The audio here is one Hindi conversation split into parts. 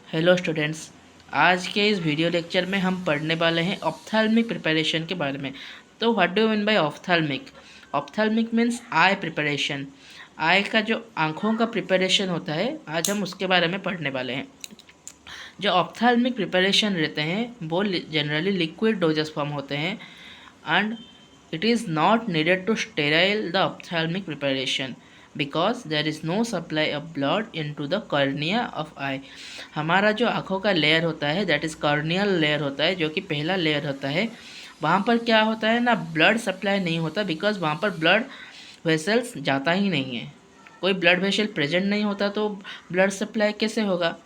Hello students. आज के इस वीडियो लेक्चर में हम पढ़ने वाले हैं ऑप्थेल्मिक प्रिपरेशन के बारे में। तो what do mean by ophthalmic? Ophthalmic means eye preparation. Eye का जो आँखों का प्रिपरेशन होता है, आज हम उसके बारे में पढ़ने वाले हैं। जो ऑप्थेल्मिक प्रिपरेशन रहते हैं वो जनरली लिक्विड डोजेस फॉर्म होते हैं and it is not needed to sterile the ophthalmic preparation because there is no supply of blood into the cornea of eye। हमारा जो आँखों का लेयर होता है दैट इज़ कॉर्नियल लेयर होता है, जो कि पहला लेयर होता है। वहाँ पर क्या होता है ना, ब्लड सप्लाई नहीं होता बिकॉज वहाँ पर ब्लड वेसल्स जाता ही नहीं है। कोई ब्लड वेसल प्रेजेंट नहीं होता तो ब्लड सप्लाई कैसे होगा?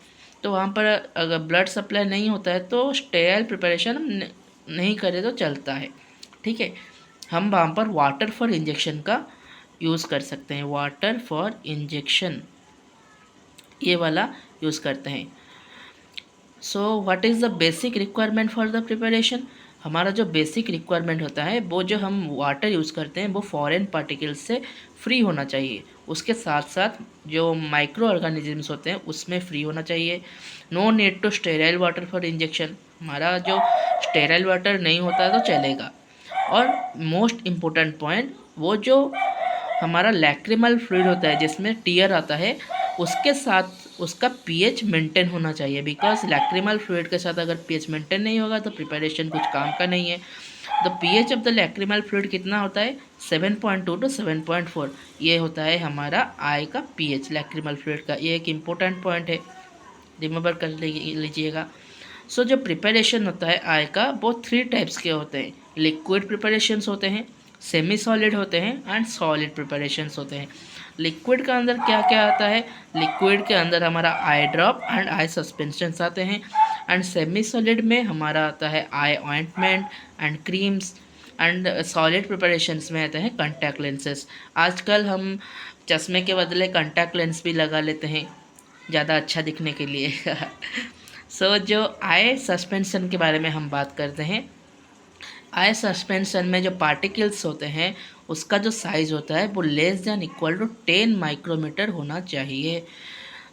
तो वहाँ पर अगर ब्लड सप्लाई नहीं होता है तो स्टेराइल प्रिपरेशन नहीं करे तो चलता है। ठीक है, हम वहाँ पर वाटर फॉर इंजेक्शन का यूज़ कर सकते हैं। वाटर फॉर इंजेक्शन ये वाला यूज़ करते हैं। So what is the basic requirement for the preparation? हमारा जो बेसिक रिक्वायरमेंट होता है वो जो हम वाटर यूज़ करते हैं वो फॉरेन पार्टिकल्स से फ्री होना चाहिए। उसके साथ साथ जो माइक्रो ऑर्गेनिजम्स होते हैं उसमें फ्री होना चाहिए। No need to sterile water for injection. हमारा जो स्टेराइल वाटर नहीं होता तो चलेगा। और मोस्ट इम्पोर्टेंट पॉइंट, वो जो हमारा लैक्रिमल फ्लूइड होता है जिसमें टीयर आता है उसके साथ उसका पीएच मेंटेन होना चाहिए। बिकॉज लैक्रिमल फ्लूइड के साथ अगर पीएच मेंटेन नहीं होगा तो प्रिपरेशन कुछ काम का नहीं है। The pH of the lacrimal fluid कितना होता है? 7.2 टू 7.4। ये होता है हमारा आई का पीएच लैक्रिमल फ्लूइड का। ये एक इम्पोर्टेंट पॉइंट है, रिमेंबर कर लीजिएगा। सो जो प्रिपरेशन होता है आई का वो 3 टाइप्स के होते हैं। लिक्विड प्रिपरेशंस होते हैं, सेमी सॉलिड होते हैं एंड सॉलिड प्रिपरेशंस होते हैं। लिक्विड के अंदर क्या क्या आता है? लिक्विड के अंदर हमारा आई ड्रॉप एंड आई सस्पेंशंस आते हैं। एंड सेमी सॉलिड में हमारा आता है आई ointment and creams. And solid preparations में आते हैं कॉन्टैक्ट लेंसेज। आजकल हम चश्मे के बदले कॉन्टैक्ट लेंस भी लगा लेते हैं ज़्यादा अच्छा दिखने के लिए। सो जो आई सस्पेंशन के बारे में हम बात करते हैं, आई सस्पेंशन में जो पार्टिकल्स होते हैं उसका जो साइज़ होता है वो less than equal to 10 micrometre होना चाहिए।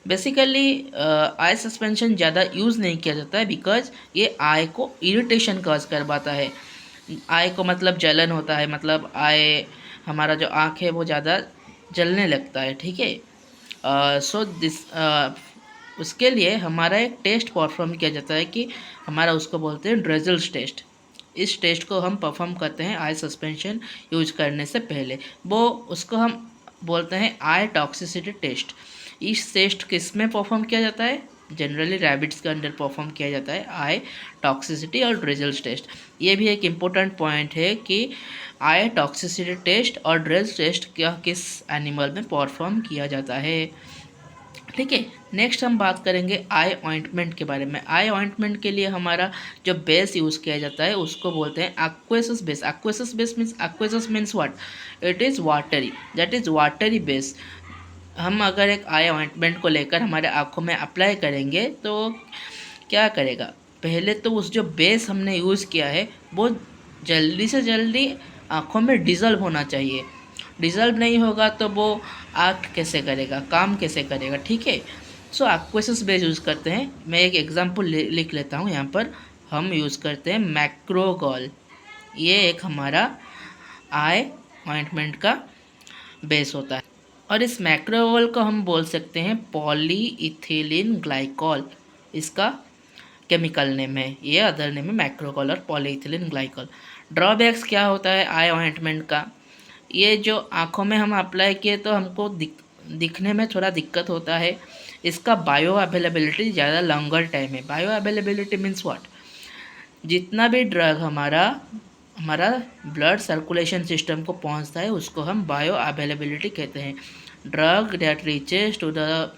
बेसिकली आई सस्पेंशन ज़्यादा यूज़ नहीं किया जाता है बिकॉज ये आई को इरिटेशन कॉज करवाता है। आई को मतलब जलन होता है, मतलब आई हमारा जो आँख है वो ज़्यादा जलने लगता है। ठीक है, सो दिस उसके लिए हमारा एक टेस्ट परफॉर्म किया जाता है कि हमारा उसको बोलते हैं ड्रेजल्स टेस्ट। इस टेस्ट को हम परफॉर्म करते हैं आई सस्पेंशन यूज करने से पहले। वो उसको हम बोलते हैं आई टॉक्सिसिटी टेस्ट। इस टेस्ट किस में परफॉर्म किया जाता है? जनरली रैबिट्स के अंदर परफॉर्म किया जाता है आई टॉक्सिसिटी और ड्रेजल्स टेस्ट। ये भी एक इम्पोर्टेंट पॉइंट है कि आई टॉक्सिसिटी टेस्ट और ड्रेजल्स टेस्ट क्या किस एनिमल में परफॉर्म किया जाता है। ठीक है, नेक्स्ट हम बात करेंगे आई ऑइंटमेंट के बारे में। आई ऑइंटमेंट के लिए हमारा जो बेस यूज़ किया जाता है उसको बोलते हैं aqueous base. Aqueous base means, aqueous means what? It is watery, that is watery base. हम अगर एक आई ऑइंटमेंट को लेकर हमारे आँखों में अप्लाई करेंगे तो क्या करेगा? पहले तो उस जो बेस हमने यूज़ किया है वो जल्दी से जल्दी आँखों में डिज़ल्व होना चाहिए। डिज़ल्व नहीं होगा तो वो एक्ट कैसे करेगा, काम कैसे करेगा? ठीक है, सो एक्वेसस बेस यूज़ करते हैं। मैं एक एग्जांपल लिख लेता हूँ यहाँ पर। हम यूज़ करते हैं मैक्रोगॉल। ये एक हमारा आई ऑइंटमेंट का बेस होता है और इस मैक्रोगॉल को हम बोल सकते हैं पॉलीइथिलीन ग्लाइकॉल। इसका केमिकल नेम है, ये अदर नेम है मैक्रोगॉल और पॉलीइथिलीन ग्लाइकॉल। ड्रॉबैक्स क्या होता है आई ऑइंटमेंट का? ये जो आँखों में हम अप्लाई किए तो हमको दिखने में थोड़ा दिक्कत होता है। इसका बायो अवेलेबिलिटी ज़्यादा लॉन्गर टाइम है। Bio availability means what? जितना भी ड्रग हमारा हमारा ब्लड सर्कुलेशन सिस्टम को पहुंचता है उसको हम बायो अवेलेबिलिटी कहते हैं। Drug that reaches to the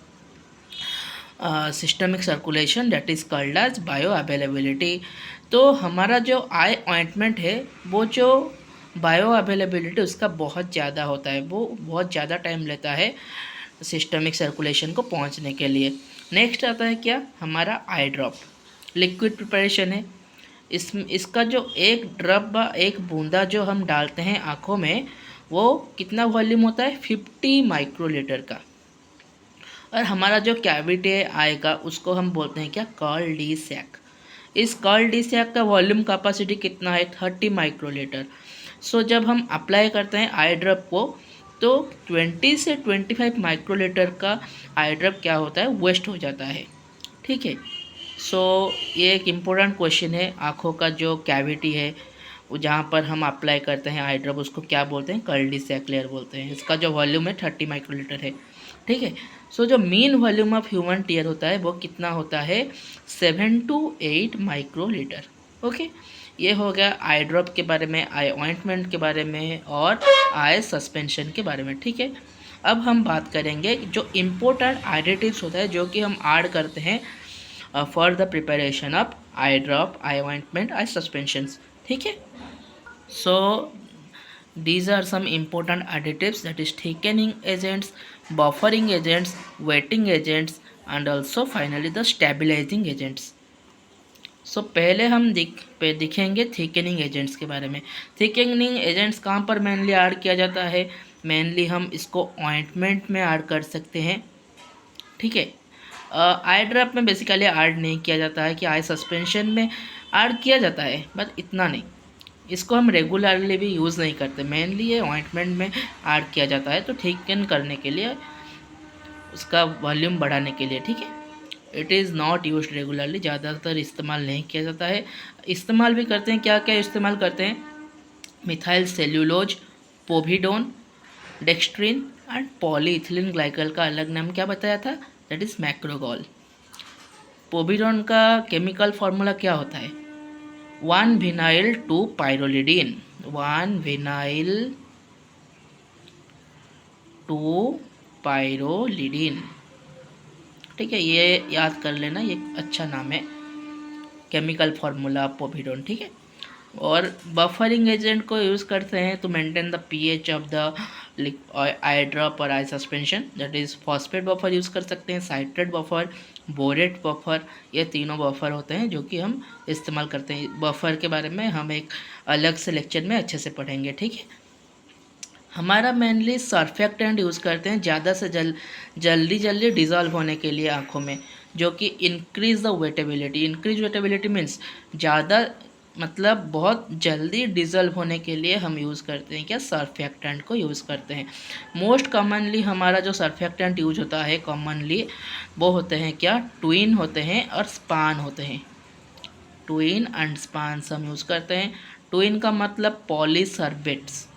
systemic circulation that is called as bioavailability. तो हमारा जो आई ऑइंटमेंट है वो जो बायो अवेलेबिलिटी उसका बहुत ज़्यादा होता है, वो बहुत ज़्यादा टाइम लेता है सिस्टमिक सर्कुलेशन को पहुंचने के लिए। नेक्स्ट आता है क्या? हमारा आई ड्रॉप। लिक्विड प्रिपरेशन है। इसका जो एक ड्रॉप एक बूंदा जो हम डालते हैं आँखों में वो कितना वॉल्यूम होता है? 50 माइक्रोलीटर का। और हमारा जो कैविटी है आई का, उसको हम बोलते हैं क्या, कर्ल डी सैक। इस कर्ल डी सैक का वॉल्यूम कैपेसिटी कितना है, 30 माइक्रोलीटर। सो जब हम अप्लाई करते हैं आई ड्रॉप को तो 20 से 25 माइक्रोलीटर का आई ड्रॉप क्या होता है, वेस्ट हो जाता है। ठीक है। सो ये एक इम्पोर्टेंट क्वेश्चन है। आँखों का जो कैविटी है वो जहाँ पर हम अप्लाई करते हैं आई ड्रॉप, उसको क्या बोलते हैं, कर्ल डी सैक लेयर बोलते हैं। इसका जो वॉल्यूम है 30 माइक्रोलीटर है। ठीक है। सो जो mean volume of human tear होता है वो कितना होता है, 7 to 8 माइक्रोलीटर। ओके, ये हो गया आई ड्रॉप के बारे में, आई ऑइंटमेंट के बारे में और आई सस्पेंशन के बारे में। ठीक है। अब हम बात करेंगे जो इम्पोर्टेंट एडिटिव्स होता है जो कि हम ऐड करते हैं for the preparation of I drop, I ointment, I suspensions. ठीक है। सो these are some important additives, that is thickening agents, buffering agents, wetting agents and also finally the stabilizing agents. सो पहले हम दिखेंगे थिकनिंग एजेंट्स के बारे में। थिकनिंग एजेंट्स कहाँ पर मेनली ऐड किया जाता है, मेनली हम इसको ऑइंटमेंट में ऐड कर सकते हैं। ठीक है। आई ड्रॉप में बेसिकली ऐड नहीं किया जाता है, कि आई सस्पेंशन में ऐड किया जाता है बट इतना नहीं। इसको हम रेगुलरली भी यूज़ नहीं करते, मेनली ये ऑइंटमेंट में ऐड किया जाता है, तो थिकन करने के लिए, उसका वॉल्यूम बढ़ाने के लिए। ठीक है। It is not use regularly, ज़्यादातर इस्तेमाल नहीं किया जाता है। इस्तेमाल भी करते हैं, क्या क्या इस्तेमाल करते हैं, methyl cellulose, povidone, dextrin and polyethylene glycol का अलग नाम क्या बताया था, दैट इज़ मैक्रोगॉल। पोविडोन का केमिकल फार्मूला क्या होता है, 1 विनाइल 2 पायरोलिडीन, 1 विनाइल 2 पायरोलिडीन। ठीक है, ये याद कर लेना, ये अच्छा नाम है, केमिकल फार्मूला पोविडोन। ठीक है। और बफरिंग एजेंट को यूज़ करते हैं to maintain the pH of the eye drop और eye suspension, that is phosphate buffer use कर सकते हैं, साइट्रेट बफर, बोरेट बफर, ये तीनों बफर होते हैं जो कि हम इस्तेमाल करते हैं। बफर के बारे में हम एक अलग से लेक्चर में अच्छे से पढ़ेंगे। ठीक है। हमारा मेनली सर्फेक्टेंट यूज़ करते हैं ज़्यादा से जल्दी डिज़ोल्व होने के लिए आँखों में, जो कि increase the wettability. Increase wettability means ज़्यादा, मतलब बहुत जल्दी डिज़ोल्व होने के लिए हम यूज़ करते हैं क्या, सर्फेक्टेंट को यूज़ करते हैं। मोस्ट कॉमनली हमारा जो सर्फेक्टेंट यूज होता है कॉमनली, वो होते हैं क्या, ट्विन होते हैं और स्पान होते हैं। ट्विन एंड स्पान्स हम यूज़ करते हैं। ट्विन का मतलब पॉलीसर्बेट्स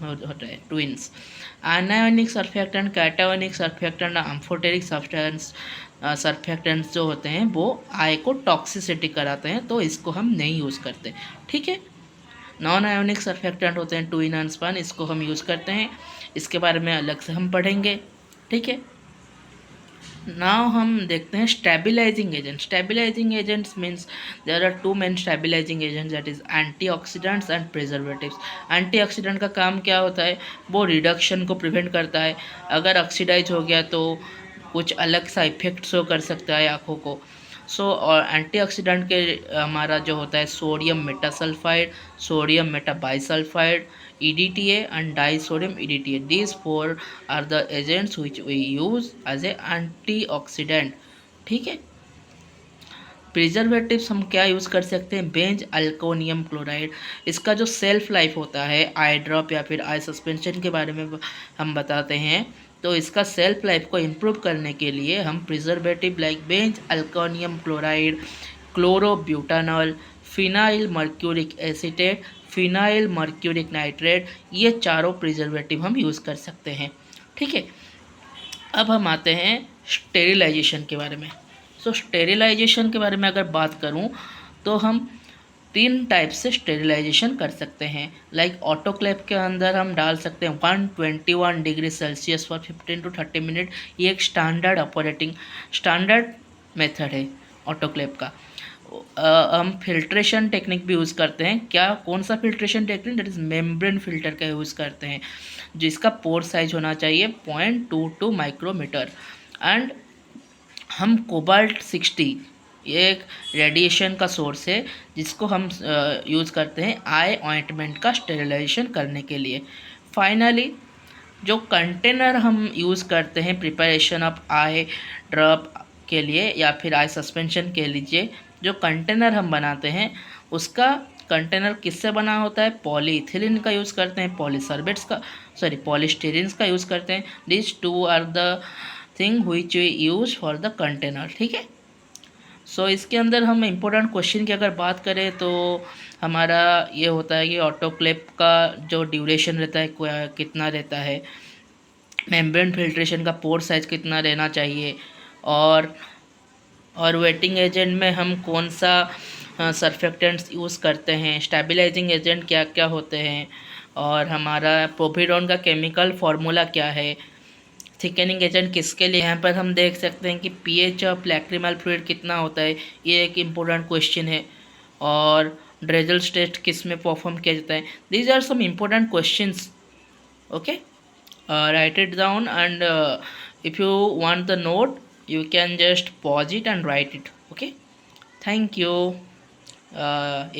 होता है, tweens. Anionic surfactant, cationic surfactant, amphoteric substance surfactants जो होते हैं वो आई को टॉक्सिसिटी कराते हैं, तो इसको हम नहीं यूज़ करते। ठीक है। नॉन आयोनिक सर्फेक्टेंट होते हैं ट्विन एंड स्पान, इसको हम यूज़ करते हैं, इसके बारे में अलग से हम पढ़ेंगे। ठीक है। नाउ हम देखते हैं stabilising agent. Stabilising agents means there are two main stabilising agents, that is antioxidants and preservatives. Antioxidant का काम क्या होता है, वो रिडक्शन को प्रिवेंट करता है। अगर ऑक्सीडाइज हो गया तो कुछ अलग सा इफेक्ट शो कर सकता है आँखों को। और एंटीऑक्सीडेंट के हमारा जो होता है sodium metasulphide, sodium metabisulphide, EDTA and disodium EDTA. These four are the agents which we use as a antioxidant. ठीक है। प्रिजर्वेटिव्स हम क्या यूज़ कर सकते हैं, बेंज अल्कोनियम क्लोराइड। इसका जो सेल्फ लाइफ होता है आई ड्रॉप या फिर आई सस्पेंशन के बारे में हम बताते हैं, तो इसका सेल्फ लाइफ को इम्प्रूव करने के लिए हम preservative like benzalkonium chloride, chlorobutanol, phenyl mercuric acetate, phenyl mercuric nitrate, ये चारों प्रिजर्वेटिव हम यूज़ कर सकते हैं। ठीक है। अब हम आते हैं स्टेरिलाइजेशन के बारे में। स्टेरिलाइजेशन के बारे में अगर बात करूं तो हम 3 टाइप से स्टेरिलाइजेशन कर सकते हैं। लाइक ऑटोक्लेव के अंदर हम डाल सकते हैं 121 degree Celsius for 15 to 30 minute. ये एक स्टैंडर्ड मेथड है ऑटोक्लेव का। हम फिल्ट्रेशन टेक्निक भी यूज़ करते हैं। क्या, कौन सा filtration technique, that is membrane filter का यूज़ करते हैं, जिसका पोर साइज होना चाहिए 0.22 माइक्रोमीटर। एंड हम कोबाल्ट 60, ये एक रेडिएशन का सोर्स है जिसको हम यूज़ करते हैं आई ऑइंटमेंट का स्टेरिलाइजेशन करने के लिए। फाइनली जो कंटेनर हम यूज़ करते हैं प्रिपरेशन ऑफ आई ड्रॉप के लिए या फिर आई सस्पेंशन के लीजिए, जो कंटेनर हम बनाते हैं उसका कंटेनर किससे बना होता है? पॉलीइथिलीन का यूज़ करते हैं, पॉलीसॉर्बेट्स का, सॉरी पॉलीस्टीरीन्स का यूज़ करते हैं। This two are the thing which we use for the container. ठीक है। सो इसके अंदर हम इम्पोर्टेंट क्वेश्चन की अगर बात करें तो हमारा ये होता है कि ऑटोक्लेव का जो ड्यूरेशन रहता है कितना रहता है, मेम्ब्रेन फिल्ट्रेशन का पोर साइज कितना रहना चाहिए, और वेटिंग एजेंट में हम कौन सा सर्फेक्टेंट्स यूज़ करते हैं, स्टेबलाइजिंग एजेंट क्या क्या होते हैं, और हमारा प्रोपिडोन का केमिकल फार्मूला क्या है, थिकनिंग एजेंट किसके लिए। यहाँ पर हम देख सकते हैं कि पीएच ऑफ लैक्रिमल फ्लूइड कितना होता है, ये एक इम्पोर्टेंट क्वेश्चन है। और ड्रेजल्स टेस्ट किस में परफॉर्म किया जाता है। These are some important questions. Okay, write it down, and if you want the note you can just pause it and write it. Okay, thank you.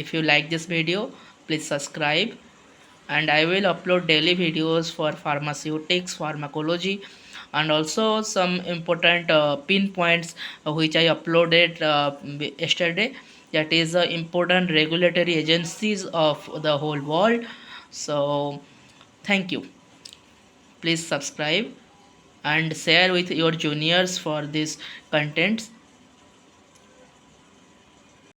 If you like this video, please subscribe, and I will upload daily videos for pharmaceutics, pharmacology, and also some important pinpoints which I uploaded yesterday, that is important regulatory agencies of the whole world. So thank you. Please subscribe and share with your juniors for these contents.